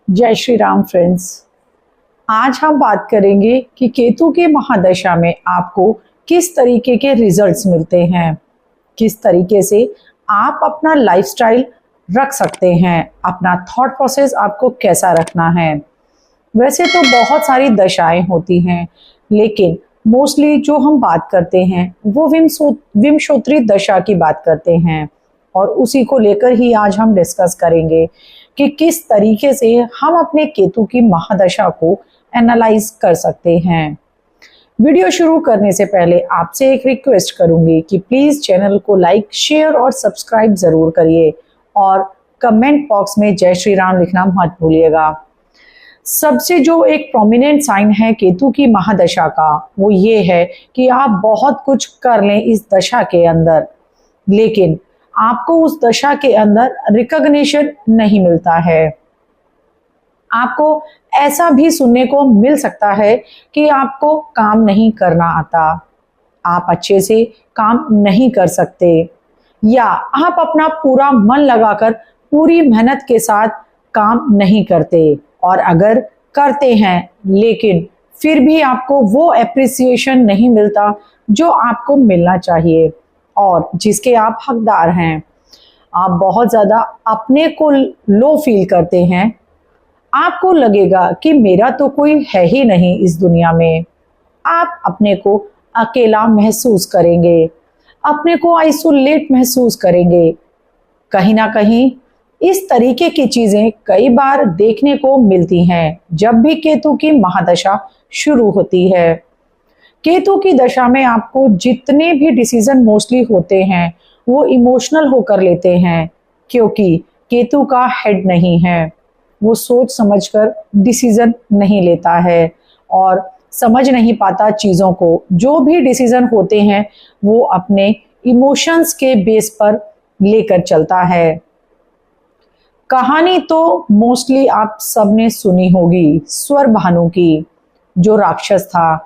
जय श्री राम फ्रेंड्स। आज हम बात करेंगे कि केतु के महादशा में आपको किस तरीके के रिजल्ट्स मिलते हैं, किस तरीके से आप अपना लाइफस्टाइल रख सकते हैं, अपना थॉट प्रोसेस आपको कैसा रखना है। वैसे तो बहुत सारी दशाएं होती हैं, लेकिन मोस्टली जो हम बात करते हैं वो विमशोत्री दशा की बात करते हैं और उसी को लेकर ही आज हम डिस्कस करेंगे कि किस तरीके से हम अपने केतु की महादशा को एनालाइज कर सकते हैं। वीडियो शुरू करने से पहले आपसे एक रिक्वेस्ट करूंगी कि प्लीज चैनल को लाइक, शेयर और सब्सक्राइब जरूर करिए और कमेंट बॉक्स में जय श्री राम लिखना मत भूलिएगा। सबसे जो एक प्रोमिनेंट साइन है केतु की महादशा का वो ये है कि आप बहुत कुछ कर लें इस दशा के अंदर, लेकिन आपको उस दशा के अंदर रिकॉग्निशन नहीं मिलता है। आपको ऐसा भी सुनने को मिल सकता है कि आपको काम नहीं करना आता, आप अच्छे से काम नहीं कर सकते, या आप अपना पूरा मन लगाकर पूरी मेहनत के साथ काम नहीं करते, और अगर करते हैं लेकिन फिर भी आपको वो एप्रिसिएशन नहीं मिलता जो आपको मिलना चाहिए और जिसके आप हकदार हैं। आप बहुत ज़्यादा अपने को लो फील करते हैं, आपको लगेगा कि मेरा तो कोई है ही नहीं इस दुनिया में। आप अपने को अकेला महसूस करेंगे, अपने को आइसोलेट महसूस करेंगे। कहीं ना कहीं इस तरीके की चीज़ें कई बार देखने को मिलती हैं जब भी केतु की महादशा शुरू होती है। केतु की दशा में आपको जितने भी डिसीजन मोस्टली होते हैं वो इमोशनल होकर लेते हैं, क्योंकि केतु का हेड नहीं है, वो सोच समझकर डिसीजन नहीं लेता है और समझ नहीं पाता चीज़ों को। जो भी डिसीजन होते हैं वो अपने इमोशंस के बेस पर लेकर चलता है। कहानी तो मोस्टली आप सबने सुनी होगी स्वर भानु की, जो राक्षस था।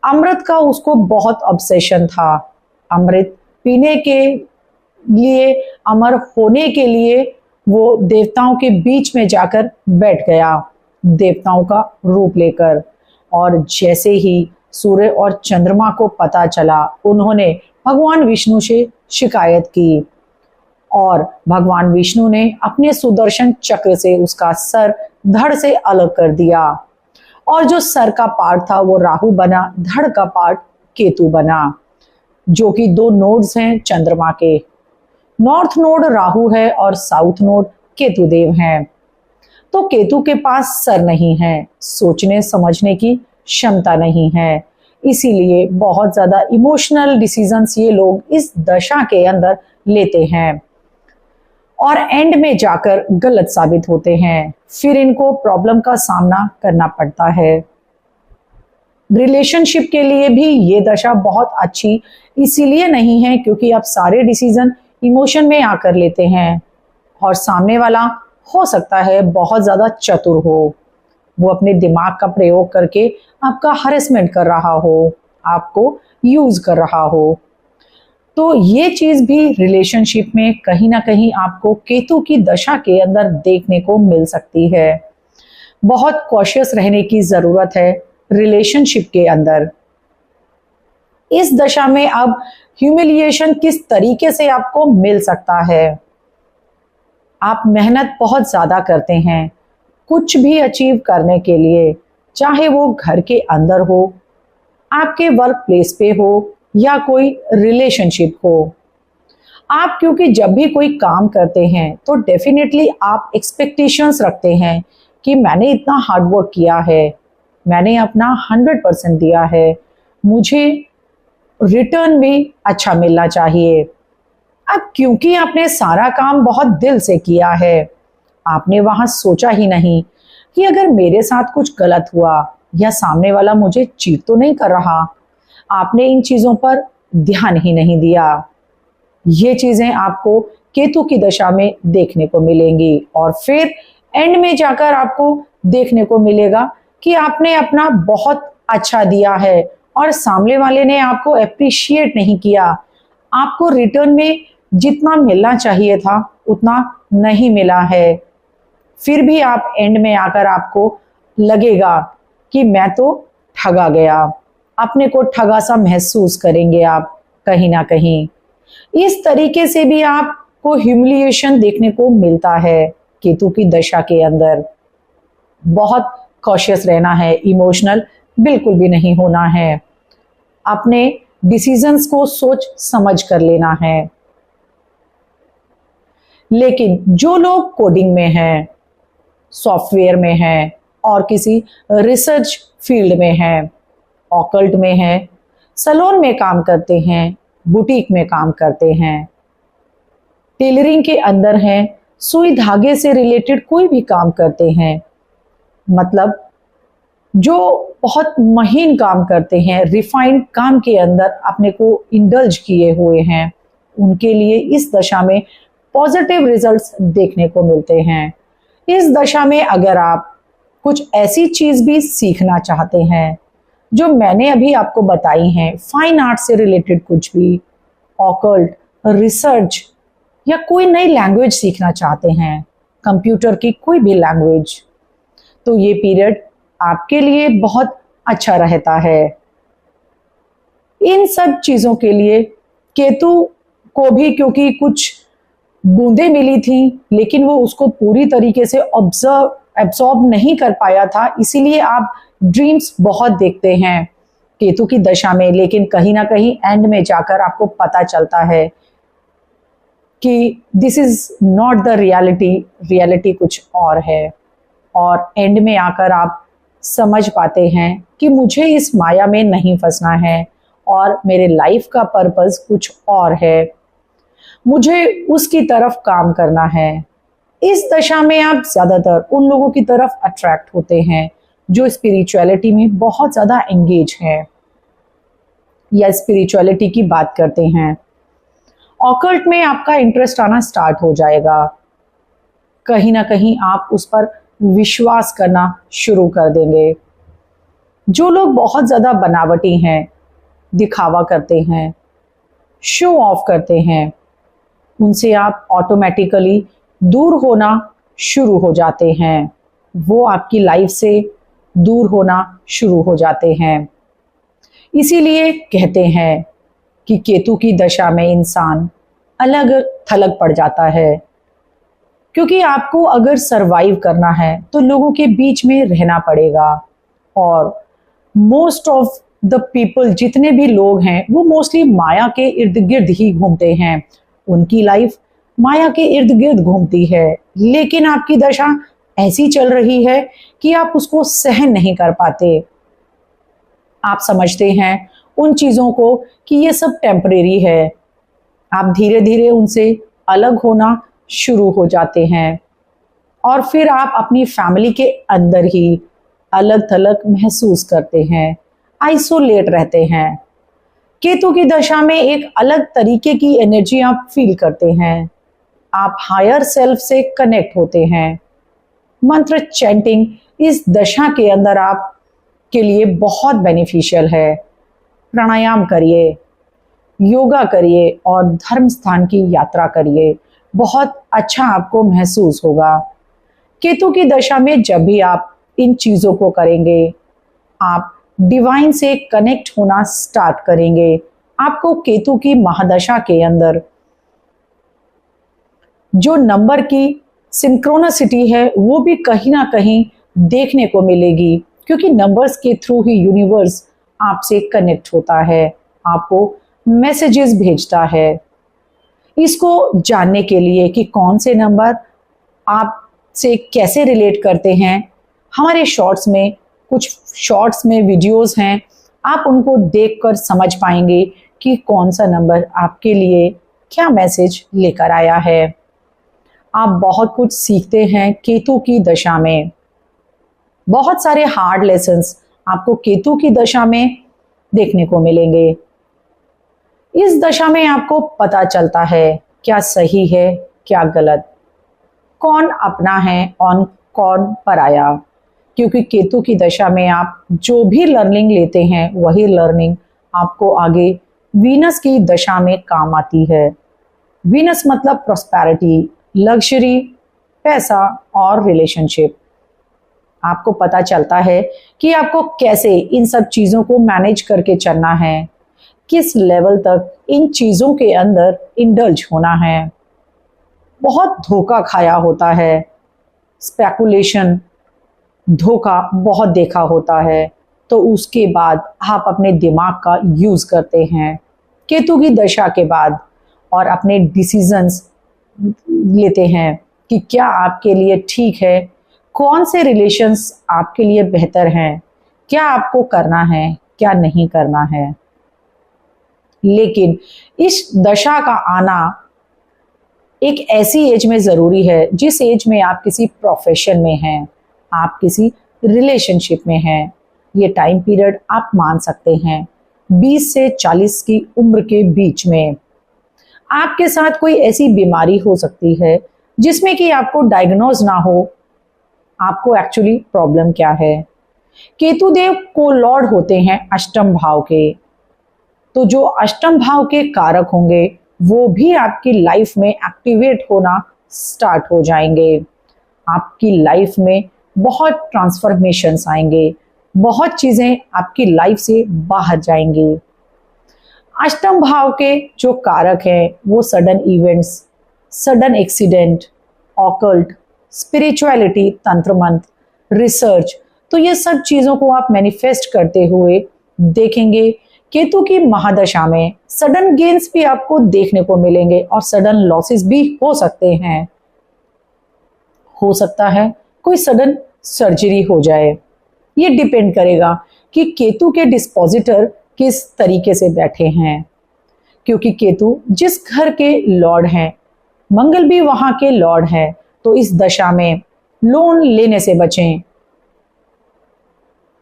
अमृत का उसको बहुत ऑब्सेशन था। अमृत पीने के लिए, अमर होने के लिए वो देवताओं के बीच में जाकर बैठ गया, देवताओं का रूप लेकर। और जैसे ही सूर्य और चंद्रमा को पता चला, उन्होंने भगवान विष्णु से शिकायत की और भगवान विष्णु ने अपने सुदर्शन चक्र से उसका सर धड़ से अलग कर दिया, और जो सर का पार्ट था वो राहु बना, धड़ का पार्ट केतु बना, जो कि दो नोड्स हैं चंद्रमा के। नॉर्थ नोड राहु है और साउथ नोड केतु देव हैं। तो केतु के पास सर नहीं है, सोचने समझने की क्षमता नहीं है, इसीलिए बहुत ज्यादा इमोशनल डिसीजंस ये लोग इस दशा के अंदर लेते हैं और एंड में जाकर गलत साबित होते हैं। फिर इनको प्रॉब्लम का सामना करना पड़ता है। रिलेशनशिप के लिए भी ये दशा बहुत अच्छी इसीलिए नहीं है क्योंकि आप सारे डिसीजन इमोशन में आकर लेते हैं और सामने वाला हो सकता है बहुत ज्यादा चतुर हो, वो अपने दिमाग का प्रयोग करके आपका हरेसमेंट कर रहा हो, आपको यूज कर रहा हो। तो ये चीज भी रिलेशनशिप में कहीं ना कहीं आपको केतु की दशा के अंदर देखने को मिल सकती है। बहुत कॉशियस रहने की जरूरत है रिलेशनशिप के अंदर। इस दशा में अब ह्यूमिलिएशन किस तरीके से आपको मिल सकता है। आप मेहनत बहुत ज्यादा करते हैं कुछ भी अचीव करने के लिए, चाहे वो घर के अंदर हो, आपके वर्क प्लेस पे हो या कोई रिलेशनशिप हो। आप क्योंकि जब भी कोई काम करते हैं तो डेफिनेटली आप एक्सपेक्टेशंस रखते हैं कि मैंने इतना हार्ड वर्क किया है, मैंने अपना 100% दिया है, मुझे रिटर्न भी अच्छा मिलना चाहिए। अब क्योंकि आपने सारा काम बहुत दिल से किया है, आपने वहां सोचा ही नहीं कि अगर मेरे साथ कुछ गलत हुआ या सामने वाला मुझे चीट तो नहीं कर रहा, आपने इन चीजों पर ध्यान ही नहीं दिया। ये चीजें आपको केतु की दशा में देखने को मिलेंगी और फिर एंड में जाकर आपको देखने को मिलेगा कि आपने अपना बहुत अच्छा दिया है और सामने वाले ने आपको अप्रिशिएट नहीं किया, आपको रिटर्न में जितना मिलना चाहिए था उतना नहीं मिला है। फिर भी आप एंड में आकर आपको लगेगा कि मैं तो ठगा गया, अपने को ठगा सा महसूस करेंगे आप कहीं ना कहीं। इस तरीके से भी आपको ह्यूमिलिएशन देखने को मिलता है केतु की दशा के अंदर। बहुत कॉशियस रहना है, इमोशनल बिल्कुल भी नहीं होना है, अपने डिसीजंस को सोच समझ कर लेना है। लेकिन जो लोग कोडिंग में हैं, सॉफ्टवेयर में हैं और किसी रिसर्च फील्ड में हैं, ऑकल्ट में हैं, सैलून में काम करते हैं, बुटीक में काम करते हैं, टेलरिंग के अंदर हैं, सुई धागे से रिलेटेड कोई भी काम करते हैं, मतलब जो बहुत महीन काम करते हैं, रिफाइंड काम के अंदर अपने को इंडल्ज किए हुए हैं, उनके लिए इस दशा में पॉजिटिव रिजल्ट्स देखने को मिलते हैं। इस दशा में अगर आप कुछ ऐसी चीज भी सीखना चाहते हैं जो मैंने अभी आपको बताई हैं, फाइन आर्ट से रिलेटेड कुछ भी, ऑकल्ट, रिसर्च या कोई नई लैंग्वेज सीखना चाहते हैं, कंप्यूटर की कोई भी लैंग्वेज, तो ये पीरियड आपके लिए बहुत अच्छा रहता है। इन सब चीजों के लिए केतु को भी क्योंकि कुछ बूंदें मिली थी, लेकिन वो उसको पूरी तरीके से एब्सॉर्ब नहीं कर पाया था, इसीलिए आप ड्रीम्स बहुत देखते हैं केतु की दशा में। लेकिन कहीं ना कहीं एंड में जाकर आपको पता चलता है कि this is not the reality, reality कुछ और है। और एंड में आकर आप समझ पाते हैं कि मुझे इस माया में नहीं फंसना है और मेरे लाइफ का पर्पस कुछ और है, मुझे उसकी तरफ काम करना है। इस दशा में आप ज्यादातर उन लोगों की तरफ अट्रैक्ट होते हैं जो स्पिरिचुअलिटी में बहुत ज्यादा एंगेज हैं या स्पिरिचुअलिटी की बात करते हैं। ऑकल्ट में आपका इंटरेस्ट आना स्टार्ट हो जाएगा, कहीं ना कहीं आप उस पर विश्वास करना शुरू कर देंगे। जो लोग बहुत ज्यादा बनावटी हैं, दिखावा करते हैं, शो ऑफ करते हैं, उनसे आप ऑटोमेटिकली दूर होना शुरू हो जाते हैं, वो आपकी लाइफ से दूर होना शुरू हो जाते हैं। इसीलिए कहते हैं कि केतु की दशा में इंसान अलग थलग पड़ जाता है, क्योंकि आपको अगर सरवाइव करना है तो लोगों के बीच में रहना पड़ेगा। और मोस्ट ऑफ द पीपल, जितने भी लोग हैं, वो मोस्टली माया के इर्द गिर्द ही घूमते हैं, उनकी लाइफ माया के इर्द गिर्द घूमती है। लेकिन आपकी दशा ऐसी चल रही है कि आप उसको सहन नहीं कर पाते। आप समझते हैं उन चीजों को कि ये सब टेम्परेरी है, आप धीरे धीरे उनसे अलग होना शुरू हो जाते हैं और फिर आप अपनी फैमिली के अंदर ही अलग थलग महसूस करते हैं, आइसोलेट रहते हैं। केतु की दशा में एक अलग तरीके की एनर्जी आप फील करते हैं, आप हायर सेल्फ से कनेक्ट होते हैं। मंत्र चैंटिंग इस दशा के अंदर आप के लिए बहुत बेनिफिशियल है। प्राणायाम करिए, योगा करिए और धर्म स्थान की यात्रा करिए, बहुत अच्छा आपको महसूस होगा। केतु की दशा में जब भी आप इन चीजों को करेंगे, आप डिवाइन से कनेक्ट होना स्टार्ट करेंगे। आपको केतु की महादशा के अंदर जो नंबर की सिंक्रोनिसिटी है वो भी कहीं ना कहीं देखने को मिलेगी, क्योंकि नंबर्स के थ्रू ही यूनिवर्स आपसे कनेक्ट होता है, आपको मैसेजेस भेजता है। इसको जानने के लिए कि कौन से नंबर आपसे कैसे रिलेट करते हैं, हमारे शॉर्ट्स में कुछ शॉर्ट्स में वीडियोस हैं, आप उनको देखकर समझ पाएंगे कि कौन सा नंबर आपके लिए क्या मैसेज लेकर आया है। आप बहुत कुछ सीखते हैं केतु की दशा में, बहुत सारे हार्ड लेसन्स आपको केतु की दशा में देखने को मिलेंगे। इस दशा में आपको पता चलता है क्या सही है क्या गलत, कौन अपना है और कौन पराया, क्योंकि केतु की दशा में आप जो भी लर्निंग लेते हैं वही लर्निंग आपको आगे वीनस की दशा में काम आती है। वीनस मतलब प्रॉस्पेरिटी, लग्जरी, पैसा और रिलेशनशिप। आपको पता चलता है कि आपको कैसे इन सब चीज़ों को मैनेज करके चलना है, किस लेवल तक इन चीज़ों के अंदर इंडल्ज होना है। बहुत धोखा खाया होता है, स्पेकुलेशन, धोखा बहुत देखा होता है, तो उसके बाद आप अपने दिमाग का यूज़ करते हैं केतु की दशा के बाद और अपने डिसीजंस लेते हैं कि क्या आपके लिए ठीक है, कौन से रिलेशंस आपके लिए बेहतर हैं, क्या आपको करना है, क्या नहीं करना है। लेकिन इस दशा का आना एक ऐसी एज में ज़रूरी है जिस एज में आप किसी प्रोफेशन में हैं, आप किसी रिलेशनशिप में हैं। ये टाइम पीरियड आप मान सकते हैं 20 से 40 की उम्र के बीच में। आपके साथ कोई ऐसी बीमारी हो सकती है जिसमें कि आपको डायग्नोज ना हो, आपको एक्चुअली प्रॉब्लम क्या है। केतु देव को लॉर्ड होते हैं अष्टम भाव के, तो जो अष्टम भाव के कारक होंगे वो भी आपकी लाइफ में एक्टिवेट होना स्टार्ट हो जाएंगे। आपकी लाइफ में बहुत ट्रांसफॉर्मेशंस आएंगे, बहुत चीज़ें आपकी लाइफ से बाहर जाएंगी। अष्टम भाव के जो कारक हैं वो sudden events, sudden accident, occult, spirituality, तंत्र मंत्र, रिसर्च, तो ये सब चीज़ों को आप मैनिफेस्ट करते हुए देखेंगे। केतु की महादशा में सडन गेन्स भी आपको देखने को मिलेंगे और सडन लॉसेस भी हो सकते हैं। हो सकता है कोई सडन सर्जरी हो जाए। ये डिपेंड करेगा कि केतु के डिस्पोजिटर किस तरीके से बैठे हैं, क्योंकि केतु जिस घर के लॉर्ड हैं, मंगल भी वहां के लॉर्ड हैं, तो इस दशा में लोन लेने से बचें।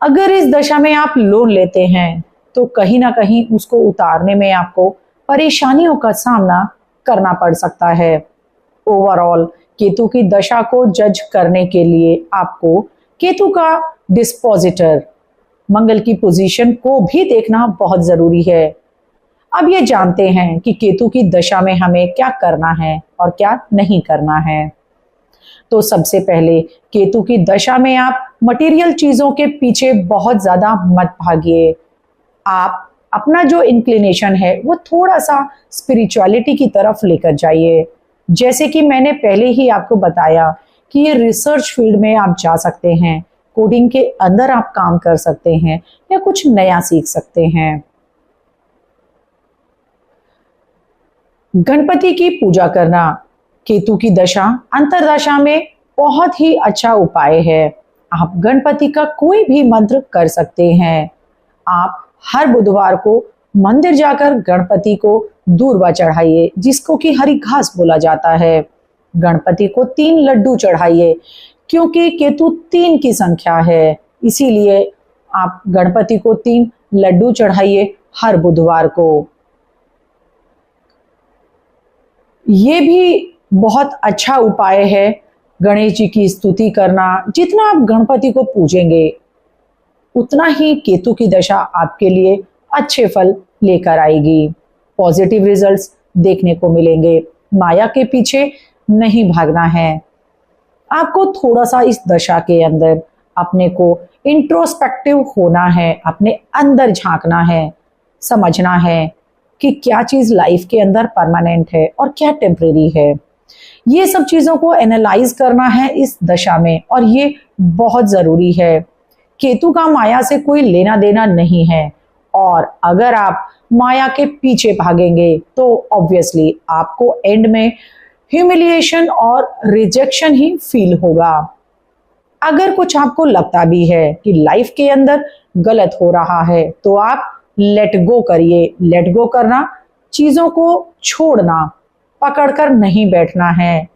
अगर इस दशा में आप लोन लेते हैं तो कहीं ना कहीं उसको उतारने में आपको परेशानियों का सामना करना पड़ सकता है। ओवरऑल केतु की दशा को जज करने के लिए आपको केतु का डिस्पोजिटर मंगल की पोजीशन को भी देखना बहुत जरूरी है। अब ये जानते हैं कि केतु की दशा में हमें क्या करना है और क्या नहीं करना है। तो सबसे पहले केतु की दशा में आप मटेरियल चीजों के पीछे बहुत ज्यादा मत भागिए। आप अपना जो इंक्लिनेशन है वो थोड़ा सा स्पिरिचुअलिटी की तरफ लेकर जाइए। जैसे कि मैंने पहले ही आपको बताया कि ये रिसर्च फील्ड में आप जा सकते हैं, कोडिंग के अंदर आप काम कर सकते हैं या कुछ नया सीख सकते हैं। गणपति की पूजा करना केतु की दशा अंतरदशा में बहुत ही अच्छा उपाय है। आप गणपति का कोई भी मंत्र कर सकते हैं। आप हर बुधवार को मंदिर जाकर गणपति को दूर्वा चढ़ाइए, जिसको कि हरी घास बोला जाता है। गणपति को 3 लड्डू चढ़ाइए, क्योंकि केतु 3 की संख्या है, इसीलिए आप गणपति को 3 लड्डू चढ़ाइए हर बुधवार को। ये भी बहुत अच्छा उपाय है गणेश जी की स्तुति करना। जितना आप गणपति को पूजेंगे उतना ही केतु की दशा आपके लिए अच्छे फल लेकर आएगी, पॉजिटिव रिजल्ट्स देखने को मिलेंगे। माया के पीछे नहीं भागना है। आपको थोड़ा सा इस दशा के अंदर अपने को इंट्रोस्पेक्टिव होना है, अपने अंदर झांकना है, समझना है कि क्या चीज लाइफ के अंदर परमानेंट है और क्या टेम्परेरी है। ये सब चीजों को एनालाइज करना है इस दशा में, और ये बहुत जरूरी है। केतु का माया से कोई लेना देना नहीं है, और अगर आप माया के पीछे भागेंगे तो ऑब्वियसली आपको एंड में ह्यूमिलिएशन और रिजेक्शन ही फील होगा। अगर कुछ आपको लगता भी है कि लाइफ के अंदर गलत हो रहा है तो आप लेट गो करिए। लेट गो करना, चीजों को छोड़ना, पकड़कर नहीं बैठना है।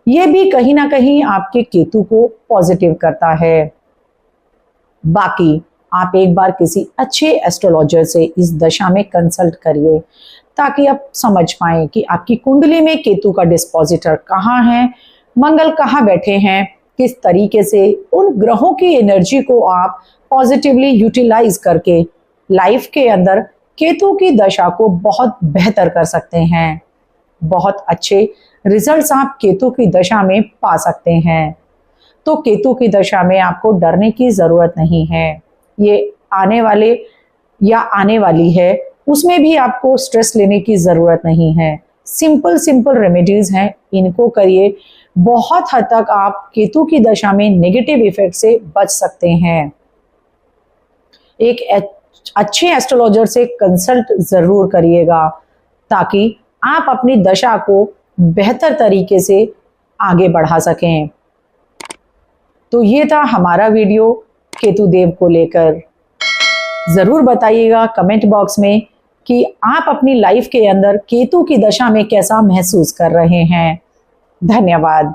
यह भी कहीं ना कहीं आपके केतु को पॉजिटिव करता है। बाकी आप एक बार किसी अच्छे एस्ट्रोलॉजर से इस दशा में कंसल्ट करिए, ताकि आप समझ पाएं कि आपकी कुंडली में केतु का डिस्पोजिटर कहाँ है, मंगल कहाँ बैठे हैं, किस तरीके से उन ग्रहों की एनर्जी को आप पॉजिटिवली यूटिलाइज करके लाइफ के अंदर केतु की दशा को बहुत बेहतर कर सकते हैं, बहुत अच्छे रिजल्ट्स आप केतु की दशा में पा सकते हैं। तो केतु की दशा में आपको डरने की जरूरत नहीं है। ये आने वाले या आने वाली है, उसमें भी आपको स्ट्रेस लेने की जरूरत नहीं है। सिंपल सिंपल रेमेडीज हैं, इनको करिए। बहुत हद तक आप केतु की दशा में नेगेटिव इफेक्ट से बच सकते हैं। एक अच्छे एस्ट्रोलॉजर से कंसल्ट जरूर करिएगा ताकि आप अपनी दशा को बेहतर तरीके से आगे बढ़ा सकें। तो ये था हमारा वीडियो केतु देव को लेकर। जरूर बताइएगा कमेंट बॉक्स में कि आप अपनी लाइफ के अंदर केतु की दशा में कैसा महसूस कर रहे हैं। धन्यवाद।